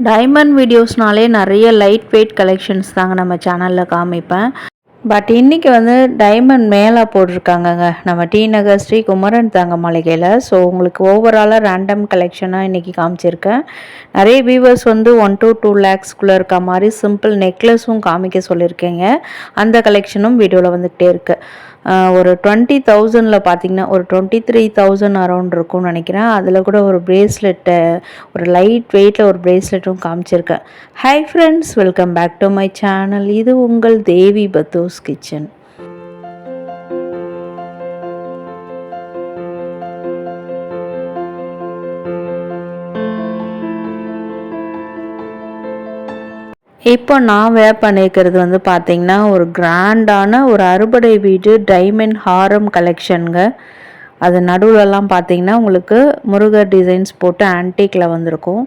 Diamond வீடியோஸ்னாலே நிறைய light weight collections தாங்க நம்ம சேனலில் காமிப்பேன். பட் இன்றைக்கி வந்து டைமண்ட் மேலே போட்டிருக்காங்கங்க நம்ம டி நகர் ஸ்ரீ குமரன் தங்க மாளிகையில். ஸோ உங்களுக்கு ஓவராலாக ரேண்டம் கலெக்ஷனாக இன்றைக்கி காமிச்சிருக்கேன். நிறைய வியூவர்ஸ் வந்து 1 to 2 lakhsக்குள்ளே இருக்க மாதிரி சிம்பிள் நெக்லஸும் காமிக்க சொல்லியிருக்கீங்க. அந்த கலெக்ஷனும் வீடியோவில் வந்துகிட்டே இருக்குது. ஒரு 20,000ல் பார்த்தீங்கன்னா ஒரு 23,000 அரௌண்ட் இருக்கும்னு நினைக்கிறேன். அதில் கூட ஒரு பிரேஸ்லெட்டு, ஒரு லைட் வெயிட்டில் ஒரு பிரேஸ்லெட்டும் காமிச்சிருக்கேன். Hi friends, welcome back to my channel. இது உங்கள் தேவி பத்தோஸ் கிச்சன். இப்போ நான் வேர் பண்ணியிருக்கிறது வந்து பார்த்திங்கன்னா ஒரு கிராண்டான ஒரு அறுபடை வீடு டைமண்ட் ஹாரம் கலெக்ஷனுங்க. அது நடுவிலலாம் பார்த்திங்கன்னா உங்களுக்கு முருகர் டிசைன்ஸ் போட்டு ஆன்டிக்கில் வந்திருக்கும்.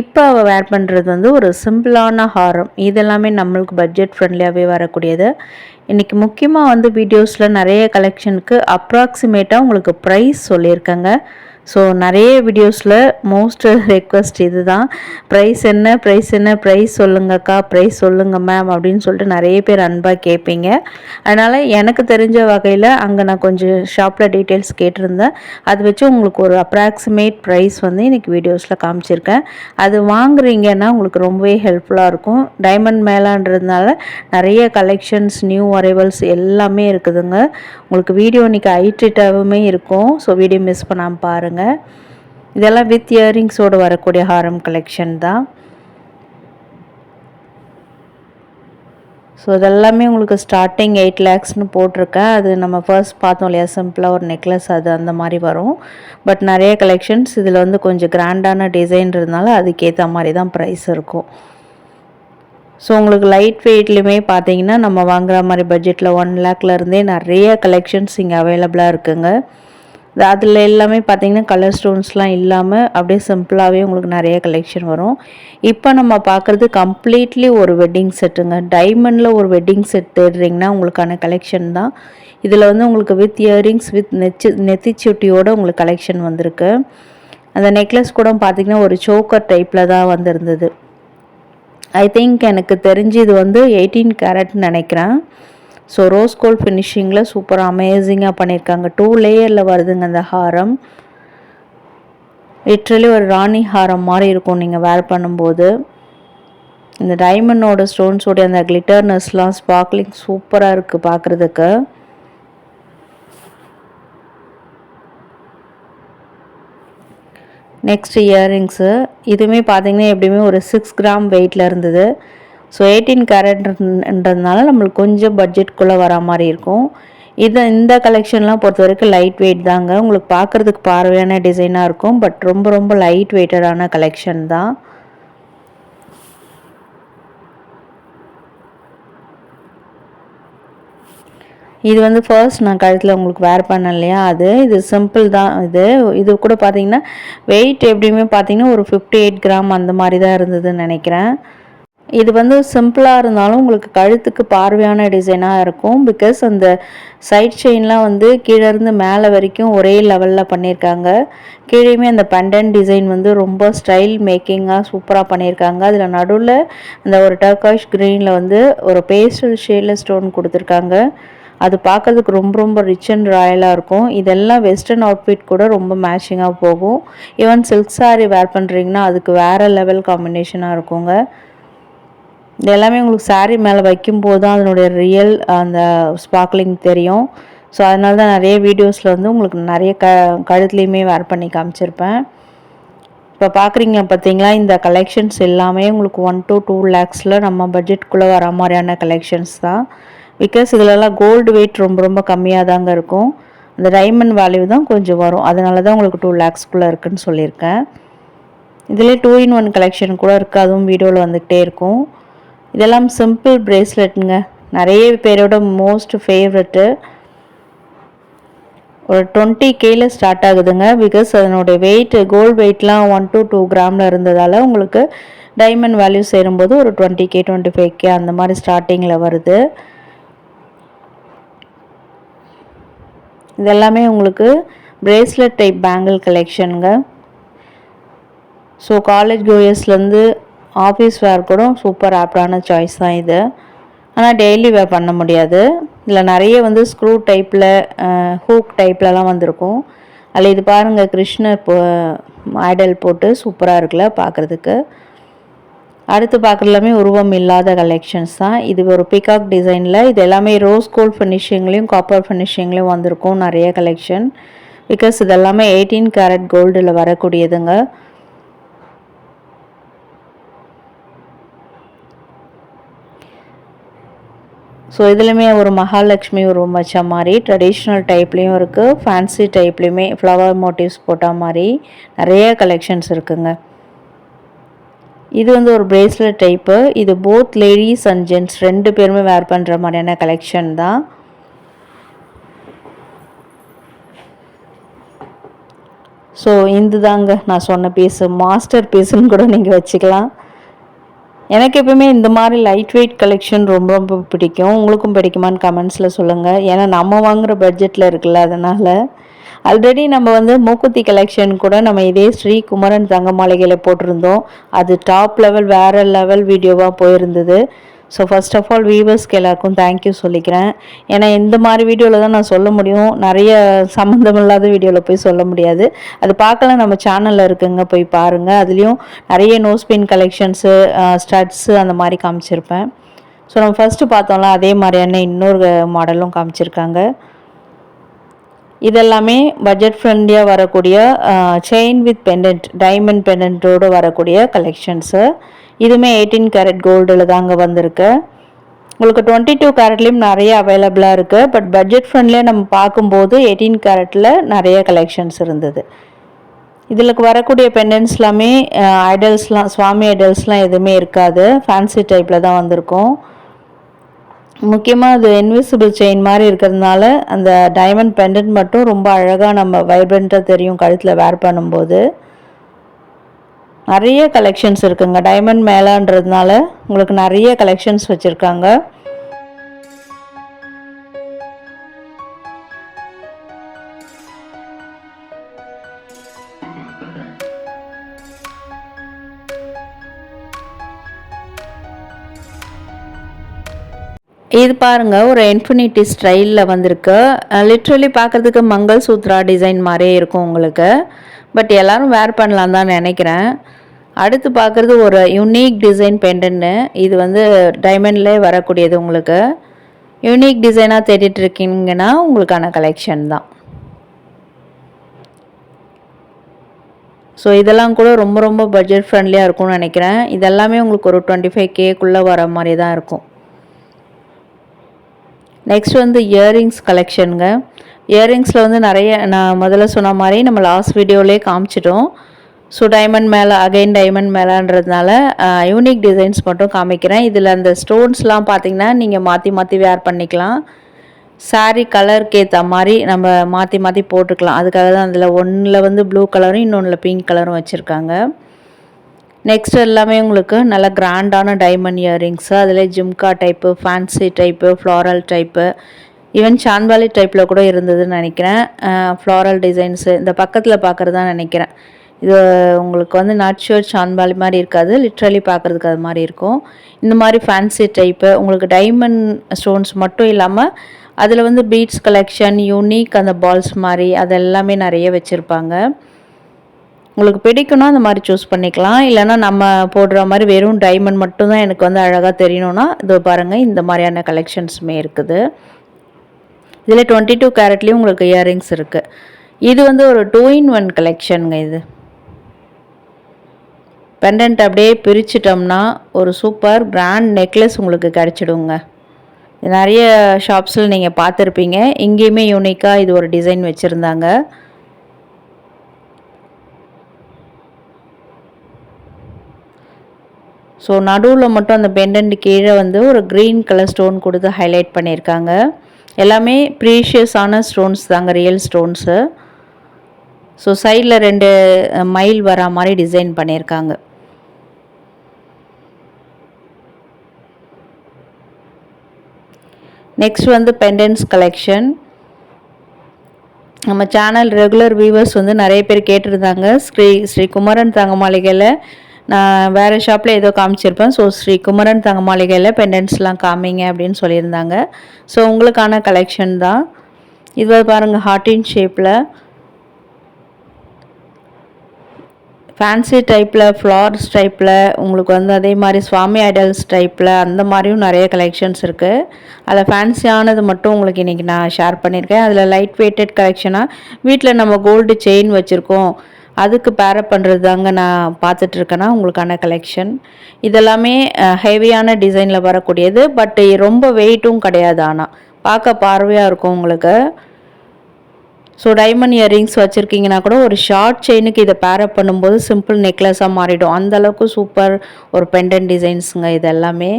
இப்போ அவள் வேர் பண்ணுறது வந்து ஒரு சிம்பிளான ஹாரம். இதெல்லாமே நம்மளுக்கு பட்ஜெட் ஃப்ரெண்ட்லியாகவே வரக்கூடியது. இன்றைக்கி முக்கியமாக வந்து வீடியோஸில் நிறைய கலெக்ஷனுக்கு அப்ராக்சிமேட்டாக உங்களுக்கு ப்ரைஸ் சொல்லியிருக்கேங்க. ஸோ நிறைய வீடியோஸில் மோஸ்ட் ரெக்வஸ்ட் இது தான், ப்ரைஸ் என்ன ப்ரைஸ் என்ன, ப்ரைஸ் சொல்லுங்கக்கா, ப்ரைஸ் சொல்லுங்கள் மேம் அப்படின்னு சொல்லிட்டு நிறைய பேர் அன்பாக கேட்பீங்க. அதனால் எனக்கு தெரிஞ்ச வகையில் அங்கே நான் கொஞ்சம் ஷாப்பில் டீட்டெயில்ஸ் கேட்டிருந்தேன். அது வச்சு உங்களுக்கு ஒரு அப்ராக்சிமேட் ப்ரைஸ் வந்து இன்றைக்கி வீடியோஸில் காமிச்சிருக்கேன். அது வாங்குறீங்கன்னா உங்களுக்கு ரொம்பவே ஹெல்ப்ஃபுல்லாக இருக்கும். டைமண்ட் மேலான்றதுனால நிறைய கலெக்ஷன்ஸ், நியூ அரைவல்ஸ் எல்லாமே இருக்குதுங்க. உங்களுக்கு வீடியோ இன்றைக்கி ஹைட்ரேட்டாகவுமே இருக்கும். ஸோ வீடியோ மிஸ் பண்ணாமல் பாருங்கள். இதெல்லாம் வித் இயரிங்ஸோடு வரக்கூடிய ஹாரம் கலெக்ஷன் தான். ஸோ இதெல்லாமே உங்களுக்கு ஸ்டார்டிங் 8 lakhsன்னு போட்டிருக்கேன். அது நம்ம ஃபர்ஸ்ட் பார்த்தோம் இல்லையா, சிம்பிளாக ஒரு நெக்லஸ், அது அந்த மாதிரி வரும். பட் நிறைய கலெக்ஷன்ஸ் இதில் வந்து கொஞ்சம் கிராண்டான டிசைன்றதுனால அதுக்கேற்ற மாதிரி தான் ப்ரைஸ் இருக்கும். ஸோ உங்களுக்கு லைட் வெயிட்லேயுமே பார்த்தீங்கன்னா நம்ம வாங்குகிற மாதிரி பட்ஜெட்டில் 1 lakhலேருந்தே நிறைய கலெக்ஷன்ஸ் இங்கே அவைலபிளாக இருக்குங்க. அதில் எல்லாமே பார்த்தீங்கன்னா கலர் ஸ்டோன்ஸ்லாம் இல்லாமல் அப்படியே சிம்பிளாகவே உங்களுக்கு நிறைய கலெக்ஷன் வரும். இப்போ நம்ம பார்க்குறது கம்ப்ளீட்லி ஒரு வெட்டிங் செட்டுங்க. டைமண்டில் ஒரு வெட்டிங் செட் தேடுறீங்கன்னா உங்களுக்கான கலெக்ஷன் தான். இதில் வந்து உங்களுக்கு வித் இயரிங்ஸ், வித் நெத்திச்சுட்டியோடு உங்களுக்கு கலெக்ஷன் வந்திருக்கு. அந்த நெக்லஸ் கூட பார்த்திங்கன்னா ஒரு சோக்கர் டைப்பில் தான் வந்திருந்தது. ஐ திங்க் எனக்கு தெரிஞ்சு இது வந்து 18 கேரட்னு நினைக்கிறேன். ஸோ ரோஸ் கோல்ட் ஃபினிஷிங்கில் சூப்பராக அமேசிங்காக பண்ணியிருக்காங்க. 2 லேயரில் வருதுங்க அந்த ஹாரம். லிட்ரலி ஒரு ராணி ஹாரம் மாதிரி இருக்கும் நீங்கள் வேர் பண்ணும்போது. இந்த டைமண்டோட ஸ்டோன்ஸோடைய அந்த கிளிட்டர்னஸ்லாம் ஸ்பார்க்லிங் சூப்பராக இருக்குது பார்க்குறதுக்கு. நெக்ஸ்ட் இயரிங்ஸு, இதுவுமே பார்த்திங்கன்னா எப்படியுமே ஒரு 6 கிராம் வெயிட்டில் இருந்தது. ஸோ 18 கேரட்ன்றதுனால நம்மளுக்கு கொஞ்சம் பட்ஜெட்குள்ளே வர மாதிரி இருக்கும். இந்த கலெக்ஷன்லாம் பொறுத்த வரைக்கும் லைட் வெயிட் தாங்க. உங்களுக்கு பார்க்குறதுக்கு பார்வையான டிசைனாக இருக்கும். பட் ரொம்ப ரொம்ப லைட் வெயிட்டடான கலெக்ஷன் தான். இது வந்து ஃபர்ஸ்ட் நான் கழுத்தில் உங்களுக்கு வேர் பண்ணேன் இல்லையா, இது சிம்பிள் தான். இது கூட பார்த்தீங்கன்னா வெயிட் எப்படியுமே பார்த்தீங்கன்னா ஒரு 58 கிராம் அந்த மாதிரி தான் இருந்ததுன்னு நினைக்கிறேன். இது வந்து சிம்பிளாக இருந்தாலும் உங்களுக்கு கழுத்துக்கு பார்வையான டிசைனாக இருக்கும். பிகாஸ் அந்த சைட் செயின்லாம் வந்து கீழேருந்து மேலே வரைக்கும் ஒரே லெவலில் பண்ணியிருக்காங்க. கீழேயுமே அந்த பெண்டன்ட் டிசைன் வந்து ரொம்ப ஸ்டைல் மேக்கிங்காக சூப்பராக பண்ணியிருக்காங்க. அதில் நடுவில் அந்த ஒரு டர்காஷ் க்ரீனில் வந்து ஒரு பேஸ்டல் ஷேடில் ஸ்டோன் கொடுத்துருக்காங்க. அது பார்க்கறதுக்கு ரொம்ப ரொம்ப ரிச் அண்ட் ராயலாக இருக்கும். இதெல்லாம் வெஸ்டர்ன் அவுட்ஃபிட் கூட ரொம்ப மேட்சிங்காக போகும். ஈவன் சில்க் சாரீ வேர் பண்ணுறீங்கன்னா அதுக்கு வேறு லெவல் காம்பினேஷனாக இருக்குங்க. இது எல்லாமே உங்களுக்கு சாரீ மேலே வைக்கும்போது தான் அதனுடைய ரியல் அந்த ஸ்பார்க்லிங் தெரியும். ஸோ அதனால தான் நிறைய வீடியோஸில் வந்து உங்களுக்கு நிறைய கழுத்துலேயுமே வேர் பண்ணி காமிச்சிருப்பேன். இப்போ பார்க்குறீங்க பார்த்தீங்களா, இந்த கலெக்ஷன்ஸ் எல்லாமே உங்களுக்கு 1 to 2 lakhஸில் நம்ம பட்ஜெட்குள்ளே வர மாதிரியான கலெக்ஷன்ஸ் தான். பிகாஸ் இதிலெல்லாம் கோல்டு வெயிட் ரொம்ப ரொம்ப கம்மியாக தாங்க இருக்கும். அந்த டைமண்ட் வேல்யூ தான் கொஞ்சம் வரும். அதனால தான் உங்களுக்கு 2 lakhsக்குள்ளே இருக்குதுன்னு சொல்லியிருக்கேன். இதிலே 2-in-1 கலெக்ஷன் கூட இருக்குது. அதுவும் வீடியோவில் வந்துக்கிட்டே இருக்கும். இதெல்லாம் சிம்பிள் பிரேஸ்லெட்டுங்க. நிறைய பேரோட மோஸ்ட் ஃபேவரெட்டு. ஒரு 20Kல ஸ்டார்ட் ஆகுதுங்க. பிகாஸ் அதனுடைய வெயிட், கோல்டு வெயிட்லாம் 1 to 2 கிராமில் இருந்ததால் உங்களுக்கு டைமண்ட் வேல்யூ சேரும்போது ஒரு 20K 25K அந்த மாதிரி ஸ்டார்டிங்கில் வருது. இதெல்லாமே உங்களுக்கு பிரேஸ்லெட் டைப் பேங்கிள் கலெக்ஷனுங்க. ஸோ காலேஜ் கோயர்ஸ்லேருந்து ஆஃபீஸ் வேர் கூட சூப்பர் ஆப்டான சாய்ஸ் தான் இது. ஆனால் டெய்லி வேர் பண்ண முடியாது. இதில் நிறைய வந்து ஸ்க்ரூ டைப்பில் ஹூக் டைப்லலாம் வந்திருக்கும். அதில் இது பாருங்கள், கிருஷ்ணர் ஐடல் போட்டு சூப்பராக இருக்குல்ல பார்க்குறதுக்கு. அடுத்து பார்க்குறது எல்லாமே உருவம் இல்லாத கலெக்ஷன்ஸ் தான். இது ஒரு பிகாக் டிசைனில், இது எல்லாமே ரோஸ் கோல்ட் ஃபினிஷிங்லேயும் காப்பர் ஃபினிஷிங்லேயும் வந்திருக்கும் நிறைய கலெக்ஷன். பிகாஸ் இது எல்லாமே 18 கேரட் கோல்டில் வரக்கூடியதுங்க. ஸோ இதுலேயுமே ஒரு மகாலட்சுமி உருவம் வச்ச மாதிரி ட்ரெடிஷ்னல் டைப்லேயும் இருக்குது, ஃபேன்சி டைப்லேயுமே ஃப்ளவர் மோட்டிவ்ஸ் போட்ட மாதிரி நிறைய கலெக்ஷன்ஸ் இருக்குங்க. இது வந்து ஒரு பிரேஸ்லெட் டைப்பு. இது போத் லேடிஸ் அண்ட் ஜென்ட்ஸ் 2 பேருமே வேர் பண்ணுற மாதிரியான கலெக்ஷன் தான். ஸோ இது தாங்க நான் சொன்ன பீஸு, மாஸ்டர் பீஸுன்னு கூட நீங்கள் வச்சுக்கலாம். எனக்கு எப்பவுமே இந்த மாதிரி லைட் வெயிட் கலெக்ஷன் ரொம்ப ரொம்ப பிடிக்கும். உங்களுக்கும் பிடிக்குமான்னு கமெண்ட்ஸில் சொல்லுங்கள். ஏன்னா நம்ம வாங்குகிற பட்ஜெட்டில் இருக்குல்ல, அதனால். ஆல்ரெடி நம்ம வந்து மூக்குத்தி கலெக்ஷன் கூட நம்ம இதே ஸ்ரீ குமரன் தங்க மாளிகையில் போட்டிருந்தோம். அது டாப் லெவல் வேறு லெவல் வீடியோவாக போயிருந்தது. ஸோ ஃபர்ஸ்ட் ஆஃப் ஆல் வீவர்ஸ்க்கு எல்லாருக்கும் தேங்க்யூ சொல்லிக்கிறேன். ஏன்னா இந்த மாதிரி வீடியோவில் தான் நான் சொல்ல முடியும், நிறைய சம்மந்தமில்லாத வீடியோவில் போய் சொல்ல முடியாது. அது பார்க்கலாம், நம்ம சேனலில் இருக்குங்க, போய் பாருங்கள். அதுலேயும் நிறைய நோஸ்பின் கலெக்ஷன்ஸு, ஸ்டட்ஸு அந்த மாதிரி காமிச்சிருப்பேன். ஸோ நம்ம ஃபஸ்ட்டு பார்த்தோம்ல அதே மாதிரியான இன்னொரு மாடலும் காமிச்சிருக்காங்க. இதெல்லாமே பட்ஜெட் ஃப்ரெண்ட்லியாக வரக்கூடிய செயின் வித் பெண்டன்ட், டைமண்ட் பெண்டன்ட்டோடு வரக்கூடிய கலெக்ஷன்ஸு. இதுவுமே 18 கேரட் கோல்டில் தாங்க வந்திருக்கு. உங்களுக்கு 22 கேரட்லேயும் நிறைய அவைலபிளாக இருக்குது. பட் பட்ஜெட் ஃப்ரெண்ட்லியாக நம்ம பார்க்கும்போது 18 கேரட்டில் நிறைய கலெக்ஷன்ஸ் இருந்தது. இதில் வரக்கூடிய பெண்டன்ட்ஸ் எல்லாமே ஐடல்ஸ்லாம், சுவாமி ஐடல்ஸ்லாம் எதுவுமே இருக்காது, ஃபேன்சி டைப்பில் தான் வந்திருக்கும். முக்கியமாக அது இன்விசிபிள் செயின் மாதிரி இருக்கிறதுனால அந்த டைமண்ட் பெண்டன்ட் மட்டும் ரொம்ப அழகாக நம்ம வைப்ரண்ட்டாக தெரியும் கழுத்தில் வேர் பண்ணும்போது. நிறைய கலெக்ஷன்ஸ் இருக்குங்க. டைமண்ட் மேலான்றதுனால உங்களுக்கு நிறைய கலெக்ஷன்ஸ் வச்சுருக்காங்க. இது பாருங்கள், ஒரு இன்ஃபினிட்டி ஸ்டைலில் வந்திருக்கு. லிட்ரலி பார்க்குறதுக்கு மங்கள் சூத்ரா டிசைன் மாதிரியே இருக்கும் உங்களுக்கு. பட் எல்லோரும் வேர் பண்ணலாம் தான் நினைக்கிறேன். அடுத்து பார்க்குறது ஒரு யூனிக் டிசைன் பெண்டன்ட்டு. இது வந்து டைமண்ட்லேயே வரக்கூடியது. உங்களுக்கு யூனிக் டிசைனாக தேடிட்டு இருக்கீங்கன்னா உங்களுக்கான கலெக்ஷன் தான். ஸோ இதெல்லாம் கூட ரொம்ப ரொம்ப பட்ஜெட் ஃப்ரெண்ட்லியாக இருக்கும்னு நினைக்கிறேன். இதெல்லாமே உங்களுக்கு ஒரு 25Kக்குள்ளே வர மாதிரி தான் இருக்கும். நெக்ஸ்ட் வந்து இயரிங்ஸ் கலெக்ஷனுங்க. இயரிங்ஸில் வந்து நிறைய நான் முதல்ல சொன்ன மாதிரி நம்ம லாஸ்ட் வீடியோவிலே காமிச்சிட்டோம். ஸோ டைமண்ட் மேலே அகைன் டைமண்ட் மேலேன்றதுனால யூனிக் டிசைன்ஸ் மட்டும் காமிக்கிறேன். இதில் அந்த ஸ்டோன்ஸ்லாம் பார்த்திங்கன்னா நீங்கள் மாற்றி மாற்றி வேர் பண்ணிக்கலாம். சாரீ கலருக்கு ஏற்ற மாதிரி நம்ம மாற்றி மாற்றி போட்டுக்கலாம். அதுக்காக தான் அதில் ஒன்றில் வந்து ப்ளூ கலரும் இன்னொன்றில் பிங்க் கலரும் வச்சுருக்காங்க. நெக்ஸ்ட் எல்லாமே உங்களுக்கு நல்ல கிராண்டான டைமண்ட் இயரிங்ஸு, அதில் ஜிம்கா type, fancy type, floral type, even சான்வாலி டைப்பில் கூட இருந்ததுன்னு நினைக்கிறேன். ஃப்ளாரல் டிசைன்ஸு இந்த பக்கத்தில் பார்க்குறதான் நினைக்கிறேன். இது உங்களுக்கு வந்து நாட் ஷுர் சான்பாலி மாதிரி இருக்காது, லிட்ரலி பார்க்குறதுக்கு அது மாதிரி இருக்கும். இந்த மாதிரி ஃபேன்சி டைப்பு உங்களுக்கு டைமண்ட் ஸ்டோன்ஸ் மட்டும் இல்லாமல் அதில் வந்து பீட்ஸ் கலெக்ஷன், யூனிக் அந்த பால்ஸ் மாதிரி அதெல்லாமே நிறைய வச்சுருப்பாங்க. உங்களுக்கு பிடிக்குன்னா அந்த மாதிரி சூஸ் பண்ணிக்கலாம். இல்லைனா நம்ம போடுற மாதிரி வெறும் டைமண்ட் மட்டும்தான் எனக்கு வந்து அழகாக தெரியணும்னா இது பாருங்கள், இந்த மாதிரியான கலெக்ஷன்ஸுமே இருக்குது. இதில் 22 கேரட்லேயும் உங்களுக்கு இயரிங்ஸ் இருக்குது. இது வந்து ஒரு 2-in-1 கலெக்ஷனுங்க. இது பெண்டன்ட் அப்படியே பிரிச்சிட்டோம்னா ஒரு சூப்பர் கிராண்ட் நெக்லஸ் உங்களுக்கு கிடச்சிடுங்க. நிறைய ஷாப்ஸில் நீங்கள் பார்த்துருப்பீங்க. இங்கேயுமே யூனிக்காக இது ஒரு டிசைன் வச்சுருந்தாங்க. ஸோ நடுவில் மட்டும் அந்த பெண்டன்ட் கீழே வந்து ஒரு க்ரீன் கலர் ஸ்டோன் கொடுத்து ஹைலைட் பண்ணியிருக்காங்க. எல்லாமே ப்ரீஷியஸான ஸ்டோன்ஸ் தாங்க, ரியல் ஸ்டோன்ஸு. ஸோ சைடில் 2 மயில் வரா மாதிரி டிசைன் பண்ணியிருக்காங்க. நெக்ஸ்ட் வந்து பெண்டன்ஸ் கலெக்ஷன். நம்ம சேனல் ரெகுலர் வியூவர்ஸ் வந்து நிறைய பேர் கேட்டிருந்தாங்க, ஸ்ரீ குமரன் தங்க மாளிகையில் நான் வேறு ஷாப்பில் ஏதோ காமிச்சிருப்பேன். ஸோ ஸ்ரீ குமரன் தங்க மாளிகையில் பெண்டன்ட்ஸ்லாம் காமிங்க அப்படின்னு சொல்லியிருந்தாங்க. ஸோ உங்களுக்கான கலெக்ஷன் தான் இது. பாருங்கள், ஹார்ட்டின் ஷேப்பில் ஃபேன்சி டைப்பில், ஃப்ளார்ஸ் டைப்பில், உங்களுக்கு வந்து அதே மாதிரி சுவாமி ஐடல்ஸ் டைப்பில் அந்த மாதிரியும் நிறைய கலெக்ஷன்ஸ் இருக்குது. அதில் ஃபேன்சியானது மட்டும் உங்களுக்கு இன்றைக்கி நான் ஷேர் பண்ணியிருக்கேன். அதில் லைட் வெயிட்டட் கலெக்ஷனாக வீட்டில் நம்ம கோல்டு செயின் வச்சுருக்கோம், அதுக்கு பேரப் பண்ணுறது தாங்க நான் பார்த்துட்ருக்கேன்னா உங்களுக்கான கலெக்ஷன். இதெல்லாமே ஹெவியான டிசைனில் வரக்கூடியது. பட் ரொம்ப வெயிட்டும் கிடையாது, ஆனால் பார்க்க பார்வையாக இருக்கும் உங்களுக்கு. ஸோ டைமண்ட் இயரிங்ஸ் வச்சுருக்கீங்கன்னா கூட ஒரு ஷார்ட் செயினுக்கு இதை பேரப் பண்ணும்போது சிம்பிள் நெக்லஸாக மாறிடும். அந்தளவுக்கு சூப்பர் ஒரு பெண்டன்ட் டிசைன்ஸுங்க இது எல்லாமே.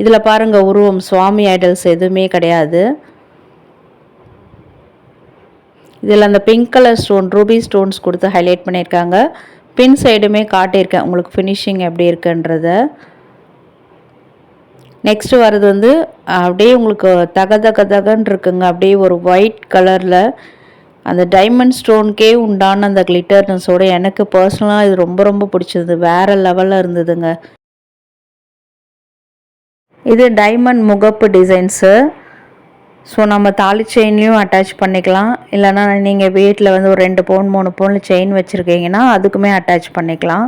இதில் பாருங்கள், உருவம் சுவாமி ஐடல்ஸ் எதுவுமே கிடையாது. இதில் அந்த pink colour stone, Ruby stones கொடுத்து ஹைலைட் பண்ணியிருக்காங்க. பின் சைடுமே காட்டியிருக்கேன் உங்களுக்கு ஃபினிஷிங் எப்படி இருக்குன்றத. நெக்ஸ்ட்டு வர்றது வந்து அப்படியே உங்களுக்கு தகன்னு இருக்குங்க. அப்படியே ஒரு ஒயிட் கலரில் அந்த டைமண்ட் ஸ்டோனுக்கே உண்டான அந்த கிளிட்டர்னஸோடு எனக்கு பர்சனலாக இது ரொம்ப ரொம்ப பிடிச்சது. வேறு லெவலில் இருந்ததுங்க. இது டைமண்ட் முகப்பு டிசைன்ஸு. ஸோ நம்ம தாலி செயின்லேயும் அட்டாச் பண்ணிக்கலாம். இல்லைனா நீங்கள் வீட்டில் வந்து ஒரு 2 பவுன் 3 பவுன் செயின் வச்சுருக்கீங்கன்னா அதுக்குமே அட்டாச் பண்ணிக்கலாம்.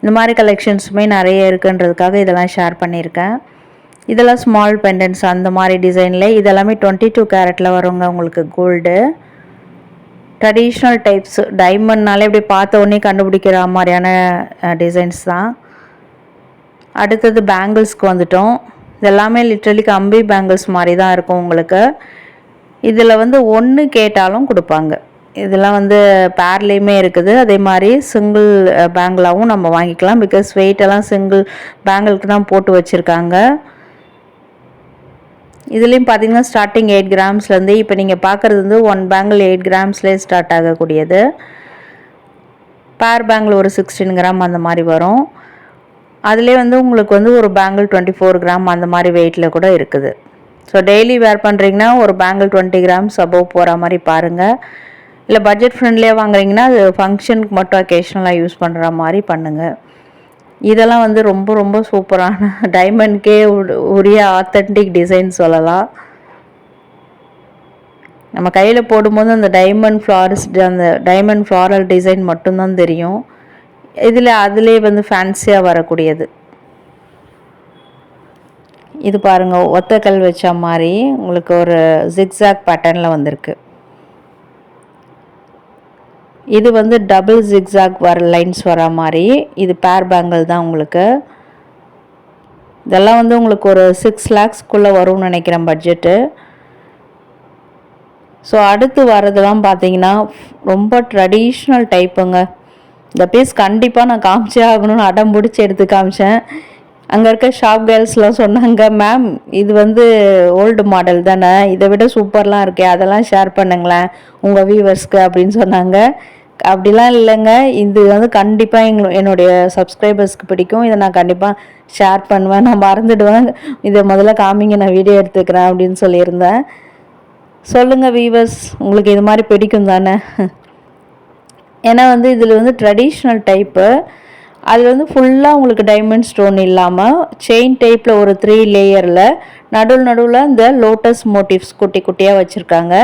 இந்த மாதிரி கலெக்ஷன்ஸுமே நிறைய இருக்குன்றதுக்காக இதெல்லாம் ஷேர் பண்ணியிருக்கேன். இதெல்லாம் ஸ்மால் பெண்டன்ஸ் அந்த மாதிரி டிசைனில். இதெல்லாமே 22 கேரட்டில் வருங்க உங்களுக்கு கோல்டு. ட்ரெடிஷ்னல் டைப்ஸ் டைமண்ட்னாலே இப்படி பார்த்த உடனே கண்டுபிடிக்கிற மாதிரியான டிசைன்ஸ் தான். அடுத்தது பேங்கிள்ஸ்க்கு வந்துட்டோம். இதெல்லாமே லிட்ரலி கம்பி பேங்கிள்ஸ் மாதிரி தான் இருக்கும் உங்களுக்கு. இதில் வந்து ஒன்று கேட்டாலும் கொடுப்பாங்க. இதெல்லாம் வந்து பேர்லேயுமே இருக்குது. அதே மாதிரி சிங்கிள் பேங்கிளாகவும் நம்ம வாங்கிக்கலாம். பிகாஸ் வெயிட்டெல்லாம் சிங்கிள் பேங்கிளுக்கு தான் போட்டு வச்சுருக்காங்க. இதுலேயும் பார்த்தீங்கன்னா ஸ்டார்டிங் 8 கிராம்ஸ்லேருந்து இப்போ நீங்கள் பார்க்குறது வந்து 1 பேங்கிள் 8 கிராம்ஸ்லேயே ஸ்டார்ட் ஆகக்கூடியது. பேர் பேங்கிள் ஒரு 16 கிராம் அந்த மாதிரி வரும். அதிலே வந்து உங்களுக்கு வந்து ஒரு பேங்கிள் 24 கிராம் அந்த மாதிரி வெயிட்டில் கூட இருக்குது. ஸோ டெய்லி வேர் பண்ணுறீங்கன்னா ஒரு பேங்கிள் 20 கிராம்ஸ் அபவ் போகிற மாதிரி பாருங்கள். இல்லை பட்ஜெட் ஃப்ரெண்ட்லியாக வாங்குறீங்கன்னா அது ஃபங்க்ஷனுக்கு மட்டும் அக்கேஷ்னலாக யூஸ் பண்ணுற மாதிரி பண்ணுங்கள். இதெல்லாம் வந்து ரொம்ப ரொம்ப சூப்பரான டைமண்ட்கே உரிய ஆத்தென்டிக் டிசைன் சொல்லலாம். நம்ம கையில் போடும்போது அந்த டைமண்ட் ஃப்ளாரஸ், அந்த டைமண்ட் ஃப்ளாரல் டிசைன் மட்டும்தான் தெரியும். அதிலே வந்து ஃபேன்சியாக வரக்கூடியது. இது பாருங்கள், ஒத்தக்கல் வச்ச மாதிரி உங்களுக்கு ஒரு ஜிக்ஸாக் பேட்டர்னில் வந்திருக்கு. இது வந்து டபுள் ஜிக்ஸாக் லைன்ஸ் வர மாதிரி. இது பேர் பேங்கிள் தான் உங்களுக்கு. இதெல்லாம் வந்து உங்களுக்கு ஒரு 6 lakhsக்குள்ளே வரும்னு நினைக்கிறேன் பட்ஜெட்டு. ஸோ அடுத்து வரதெல்லாம் பார்த்தீங்கன்னா ரொம்ப ட்ரெடிஷ்னல் டைப்புங்க. இந்த பீஸ் கண்டிப்பாக நான் காமிச்சே ஆகணும்னு அடம் பிடிச்சி எடுத்து காமிச்சேன். அங்கே இருக்க ஷாப் கேர்ள்ஸ்லாம் சொன்னாங்க, மேம் இது வந்து ஓல்டு மாடல் தானே, இதை விட சூப்பர்லாம் இருக்கே, அதெல்லாம் ஷேர் பண்ணுங்களேன் உங்கள் வியூவர்ஸ்க்கு அப்படின்னு சொன்னாங்க. அப்படிலாம் இல்லைங்க, இது வந்து கண்டிப்பாக என்னுடைய சப்ஸ்கிரைபர்ஸ்க்கு பிடிக்கும். இதை நான் கண்டிப்பாக ஷேர் பண்ணுவேன். நான் மறந்துடுவேன், இதை முதல்ல காமிங்க, நான் வீடியோ எடுத்துக்கிறேன் அப்படின்னு சொல்லியிருந்தேன். சொல்லுங்கள் வியூவர்ஸ், உங்களுக்கு இது மாதிரி பிடிக்கும் தானே? ஏன்னா வந்து இதில் வந்து ட்ரெடிஷ்னல் டைப்பு. அது வந்து ஃபுல்லாக உங்களுக்கு டைமண்ட் ஸ்டோன் இல்லாமல் செயின் டைப்பில் ஒரு 3 லேயரில் நடுவில் இந்த லோட்டஸ் மோட்டிவ்ஸ் குட்டி குட்டியாக வச்சுருக்காங்க.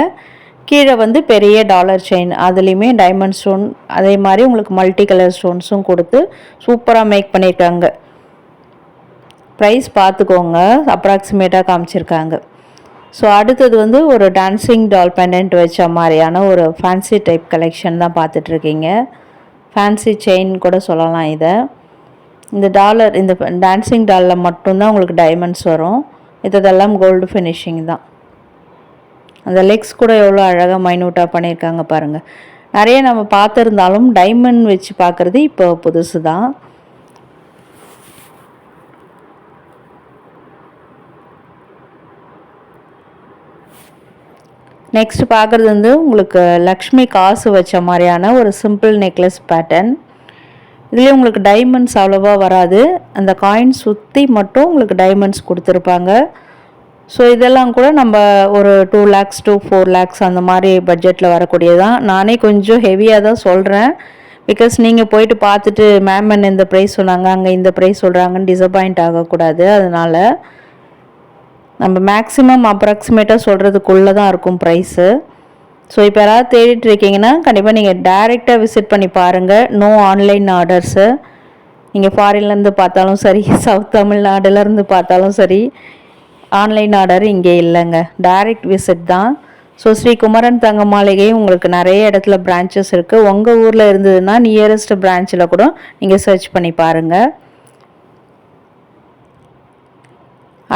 கீழே வந்து பெரிய டாலர் செயின், அதுலேயுமே டைமண்ட் ஸ்டோன், அதே மாதிரி உங்களுக்கு மல்டி கலர் ஸ்டோன்ஸும் கொடுத்து சூப்பராக மேக் பண்ணியிருக்காங்க. ப்ரைஸ் பார்த்துக்கோங்க, அப்ராக்சிமேட்டாக காமிச்சிருக்காங்க. ஸோ அடுத்தது வந்து ஒரு டான்ஸிங் டால் பெண்டன்ட் வச்ச மாதிரியான ஒரு ஃபேன்சி டைப் கலெக்ஷன் தான் பார்த்துட்ருக்கீங்க. ஃபேன்சி செயின் கூட சொல்லலாம் இதை. இந்த டாலர், இந்த டான்ஸிங் டாலில் மட்டும்தான் உங்களுக்கு டைமண்ட்ஸ் வரும். இதெல்லாம் கோல்டு ஃபினிஷிங் தான். அந்த லெக்ஸ் கூட எவ்வளோ அழகாக மைனூட்டாக பண்ணியிருக்காங்க பாருங்கள். நிறைய நம்ம பார்த்துருந்தாலும் டைமண்ட் வச்சு பார்க்குறது இப்போ புதுசு தான். நெக்ஸ்ட் பார்க்குறது வந்து உங்களுக்கு லக்ஷ்மி காசு வச்ச மாதிரியான ஒரு சிம்பிள் நெக்லஸ் பேட்டர்ன். இதுலேயே உங்களுக்கு டைமண்ட்ஸ் அவ்வளோவா வராது, அந்த காயின் சுற்றி மட்டும் உங்களுக்கு டைமண்ட்ஸ் கொடுத்துருப்பாங்க. ஸோ இதெல்லாம் கூட நம்ம ஒரு 2 lakhs to 4 lakhs அந்த மாதிரி பட்ஜெட்டில் வரக்கூடியதான். நானே கொஞ்சம் ஹெவியாக தான் சொல்கிறேன், பிகாஸ் நீங்கள் போயிட்டு பார்த்துட்டு மேம் என்ன இந்த ப்ரைஸ் சொன்னாங்க, அங்கே இந்த ப்ரைஸ் சொல்கிறாங்கன்னு டிசப்பாயிண்ட் ஆகக்கூடாது. அதனால் நம்ம மேக்ஸிமம் அப்ராக்சிமேட்டாக சொல்கிறதுக்குள்ளே தான் இருக்கும் ப்ரைஸு. ஸோ இப்போ யாராவது தேடிட்டு இருக்கீங்கன்னா கண்டிப்பாக நீங்கள் டைரெக்டாக விசிட் பண்ணி பாருங்கள். No online orders. நீங்கள் ஃபாரின்லேருந்து பார்த்தாலும் சரி, சவுத் தமிழ்நாடுலேருந்து பார்த்தாலும் சரி, ஆன்லைன் ஆர்டர் இங்கே இல்லைங்க. டைரெக்ட் விசிட் தான். ஸோ ஸ்ரீ குமரன் தங்க மாளிகை உங்களுக்கு நிறைய இடத்துல பிரான்ச்சஸ் இருக்குது. உங்கள் ஊரில் இருந்ததுன்னா நியரஸ்ட் பிரான்ச்சில் கூட நீங்கள் சர்ச் பண்ணி பாருங்கள்.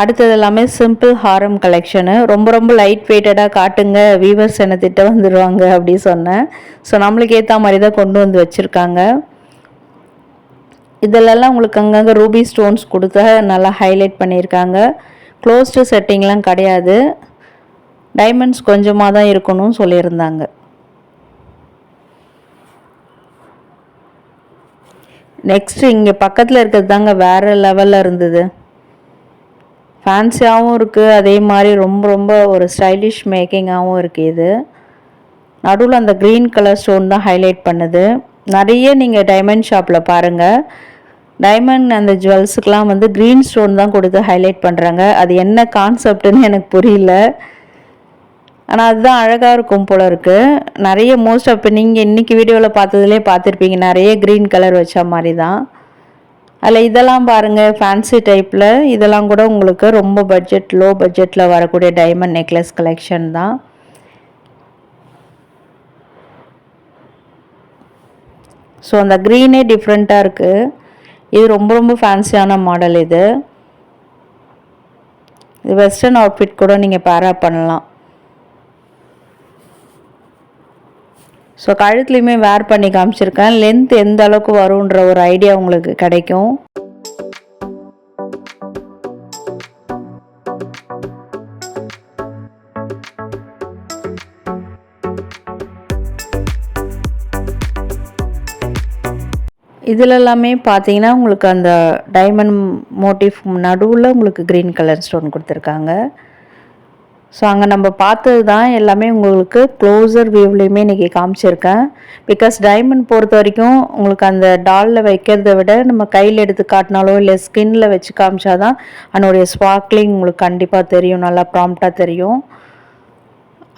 அடுத்தது எல்லாமே சிம்பிள் ஹாரம் கலெக்ஷனு. ரொம்ப ரொம்ப லைட் வெயிட்டடாக காட்டுங்க, வீவர்ஸ் என்ன திட்ட வந்துடுவாங்க அப்படி சொன்னேன். ஸோ நம்மளுக்கு ஏற்ற மாதிரி தான் கொண்டு வந்து வச்சுருக்காங்க. இதிலெல்லாம் உங்களுக்கு அங்கங்கே ரூபி ஸ்டோன்ஸ் கொடுத்து நல்லா ஹைலைட் பண்ணியிருக்காங்க. க்ளோஸ்டு செட்டிங்லாம் கிடையாது, டைமண்ட்ஸ் கொஞ்சமாக தான் இருக்கணும்னு சொல்லியிருந்தாங்க. நெக்ஸ்ட்டு இங்கே பக்கத்தில் இருக்கிறது தாங்க வேறு லெவலில் இருந்தது. ஃபேன்சியாகவும் இருக்குது, அதே மாதிரி ரொம்ப ரொம்ப ஒரு ஸ்டைலிஷ் மேக்கிங்காகவும் இருக்குது. இது நடுவில் அந்த க்ரீன் கலர் ஸ்டோன் தான் ஹைலைட் பண்ணுது. நிறைய நீங்கள் டைமண்ட் ஷாப்பில் பாருங்கள், டைமண்ட் அந்த ஜுவல்ஸுக்கெலாம் வந்து க்ரீன் ஸ்டோன் தான் கொடுத்து ஹைலைட் பண்ணுறாங்க. அது என்ன கான்செப்டுன்னு எனக்கு புரியல, ஆனால் அதுதான் அழகாக இருக்கும் போல் இருக்குது. நிறைய மோஸ்ட் ஆஃப் இப்போ நீங்கள் இன்றைக்கி வீடியோவில் பார்த்ததுலேயே பார்த்துருப்பீங்க, நிறைய க்ரீன் கலர் வச்ச மாதிரி தான். அதில் இதெல்லாம் பாருங்கள், ஃபேன்சி டைப்பில் இதெல்லாம் கூட உங்களுக்கு ரொம்ப பட்ஜெட், லோ பட்ஜெட்டில் வரக்கூடிய டைமண்ட் நெக்லஸ் கலெக்ஷன் தான். ஸோ அந்த க்ரீனே டிஃப்ரெண்ட்டாக இருக்குது. இது ரொம்ப ரொம்ப ஃபேன்சியான மாடல். இது வெஸ்டர்ன் அவுட்ஃபிட் கூட நீங்கள் பேரா பண்ணலாம். ஸோ கழுத்துலையுமே வேர் பண்ணி காமிச்சிருக்கேன். லென்த் எந்த அளவுக்கு வரும்ன்ற ஒரு ஐடியா உங்களுக்கு கிடைக்கும். இதில் எல்லாமே பார்த்தீங்கன்னா உங்களுக்கு அந்த டைமண்ட் மோட்டிவ் நடுவில் உங்களுக்கு க்ரீன் கலர் ஸ்டோன் கொடுத்துருக்காங்க. ஸோ அங்கே நம்ம பார்த்தது தான் எல்லாமே உங்களுக்கு க்ளோஸர் வியூவ்லேயுமே இன்றைக்கி காமிச்சிருக்கேன். பிகாஸ் டைமண்ட் பொறுத்த வரைக்கும் உங்களுக்கு அந்த டாலில் வைக்கிறத விட நம்ம கையில் எடுத்து காட்டினாலோ இல்லை ஸ்கின்னில் வச்சு காமிச்சா தான் அதனுடைய ஸ்பார்க்லிங் உங்களுக்கு கண்டிப்பாக தெரியும், நல்லா ப்ராம்ப்டாக தெரியும்.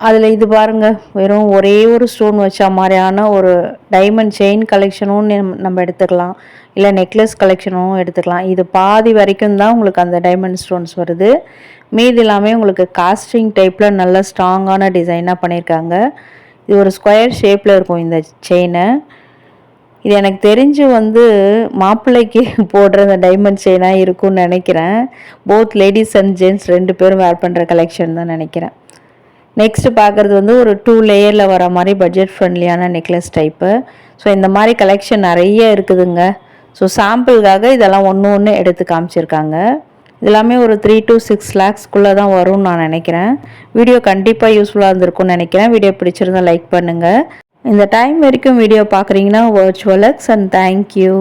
அதில் இது பாருங்கள், வெறும் ஒரே ஒரு ஸ்டோன் வச்ச மாதிரியான ஒரு டைமண்ட் செயின் கலெக்ஷனும் நம்ம எடுத்துக்கலாம், இல்லை நெக்லஸ் கலெக்ஷனும் எடுத்துக்கலாம். இது பாதி வரைக்கும் தான் உங்களுக்கு அந்த டைமண்ட் ஸ்டோன்ஸ் வருது. மீதி எல்லாமே உங்களுக்கு காஸ்டிங் டைப்பில் நல்ல ஸ்ட்ராங்கான டிசைனாக பண்ணியிருக்காங்க. இது ஒரு ஸ்கொயர் ஷேப்பில் இருக்கும் இந்த செயினை. இது எனக்கு தெரிஞ்சு வந்து மாப்பிள்ளைக்கு போடுற அந்த டைமண்ட் செயினாக இருக்கும்னு நினைக்கிறேன். போத் லேடிஸ் அண்ட் ஜென்ட்ஸ் 2 பேரும் வேர் பண்ணுற கலெக்ஷன் தான் நினைக்கிறேன். நெக்ஸ்ட்டு பார்க்குறது வந்து ஒரு 2 லேயரில் வர மாதிரி பட்ஜெட் ஃப்ரெண்ட்லியான நெக்லஸ் டைப்பு. ஸோ இந்த மாதிரி கலெக்ஷன் நிறைய இருக்குதுங்க. ஸோ சாம்பிளுக்காக இதெல்லாம் ஒன்று எடுத்து காமிச்சிருக்காங்க. இதெல்லாமே ஒரு 3 to 6 lakhsக்குள்ளே தான் வரும்னு நான் நினைக்கிறேன். வீடியோ கண்டிப்பாக யூஸ்ஃபுல்லாக இருந்திருக்கும்னு நினைக்கிறேன். வீடியோ பிடிச்சிருந்தால் லைக் பண்ணுங்கள். இந்த டைம் வரைக்கும் வீடியோ பார்க்குறீங்கன்னா வர்ச்சுவல் எக்ஸ் அண்ட் தேங்க்யூ.